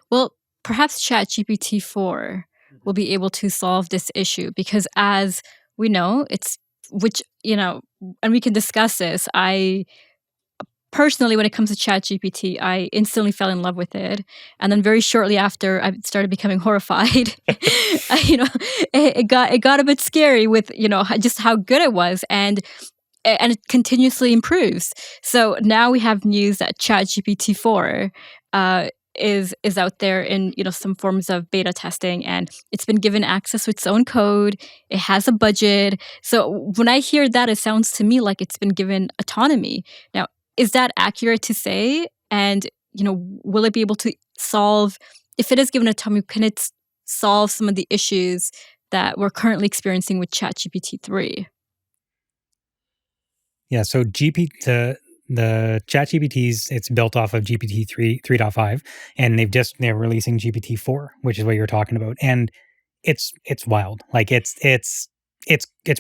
Well, perhaps ChatGPT 4 will be able to solve this issue because as we know, and we can discuss this. I personally, when it comes to ChatGPT, I instantly fell in love with it, and then very shortly after, I started becoming horrified. It got a bit scary with just how good it was, and it continuously improves. So now we have news that ChatGPT 4 is out there in some forms of beta testing, and it's been given access to its own code. It has a budget. So when I hear that, it sounds to me like it's been given autonomy. Now, is that accurate to say? And will it be able to solve? If it is given autonomy, can it solve some of the issues that we're currently experiencing with ChatGPT 3? Yeah, so the ChatGPTs, it's built off of GPT 3.5, and they're releasing GPT 4, which is what you're talking about. And it's wild. Like it's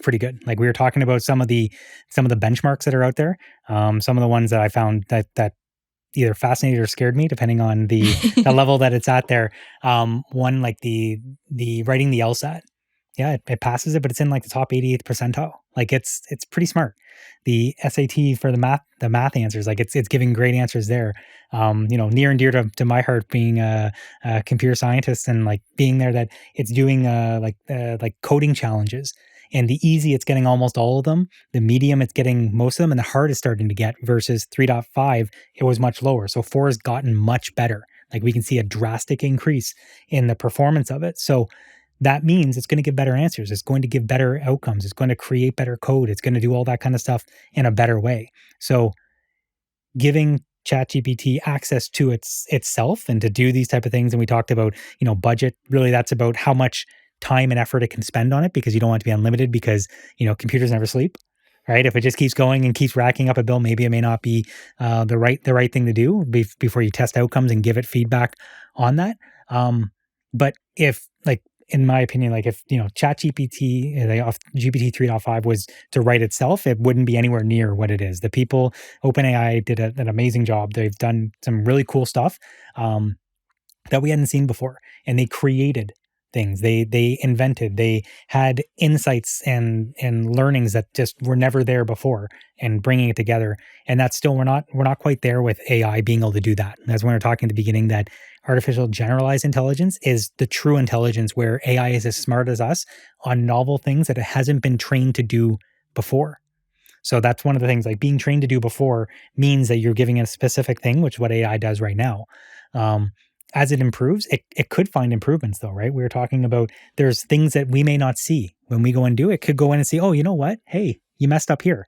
pretty good. Like we were talking about some of the benchmarks that are out there. Some of the ones that I found that either fascinated or scared me, depending on the level that it's at there. One like the writing the LSAT. Yeah, it passes it, but it's in like the top 88th percentile. Like it's pretty smart. The SAT for the math answers, like it's giving great answers there. Near and dear to my heart, being a computer scientist and like being there, that it's doing like coding challenges. And the easy, it's getting almost all of them. The medium, it's getting most of them, and the hard is starting to get. Versus 3.5, it was much lower. So 4 has gotten much better. Like we can see a drastic increase in the performance of it. So that means it's going to give better answers. It's going to give better outcomes. It's going to create better code. It's going to do all that kind of stuff in a better way. So giving ChatGPT access to itself and to do these type of things, and we talked about, budget, really that's about how much time and effort it can spend on it, because you don't want it to be unlimited, because, computers never sleep. Right? If it just keeps going and keeps racking up a bill, maybe it may not be the right thing to do before you test outcomes and give it feedback on that. But if, like, in my opinion, like if ChatGPT, off GPT 3.5 was to write itself, it wouldn't be anywhere near what it is. The people, OpenAI did an amazing job. They've done some really cool stuff that we hadn't seen before, and they created things. They invented. They had insights and learnings that just were never there before, and bringing it together. And that's still, we're not quite there with AI being able to do that. And that's when we were talking at the beginning, that artificial generalized intelligence is the true intelligence, where AI is as smart as us on novel things that it hasn't been trained to do before. So that's one of the things, like being trained to do before means that you're giving it a specific thing, which is what AI does right now. As it improves, it could find improvements though, right? We were talking about, there's things that we may not see when we go and do it. Could go in and see, oh, you know what? Hey, you messed up here.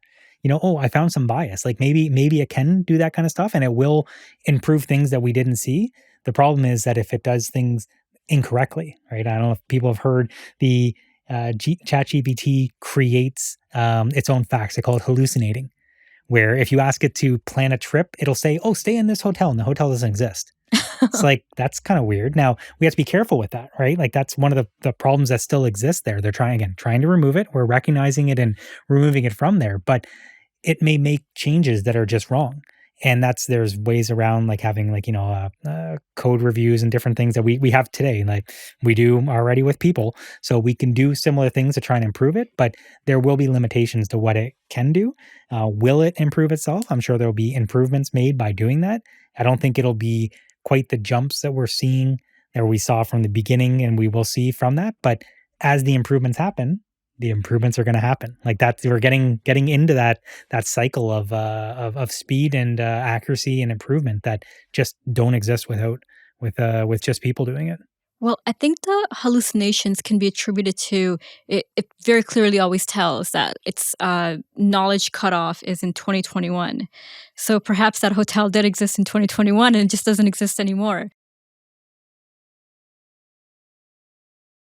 Oh, I found some bias. Like maybe it can do that kind of stuff, and it will improve things that we didn't see. The problem is that if it does things incorrectly, right? I don't know if people have heard the ChatGPT creates its own facts. They call it hallucinating, where if you ask it to plan a trip, it'll say, oh, stay in this hotel, and the hotel doesn't exist. It's like, that's kind of weird. Now, we have to be careful with that, right? Like that's one of the problems that still exists there. They're trying to remove it. We're recognizing it and removing it from there, but it may make changes that are just wrong. And there's ways around, like having like, code reviews and different things that we have today, like we do already with people. So we can do similar things to try and improve it, but there will be limitations to what it can do. Will it improve itself? I'm sure there'll be improvements made by doing that. I don't think it'll be quite the jumps that we're seeing, or we saw from the beginning, and we will see from that. But as the improvements happen, the improvements are going to happen. Like that, we're getting into that cycle of speed and accuracy and improvement that just don't exist with just people doing it. Well, I think the hallucinations can be attributed to it. It very clearly always tells that its knowledge cutoff is in 2021. So perhaps that hotel did exist in 2021 and it just doesn't exist anymore.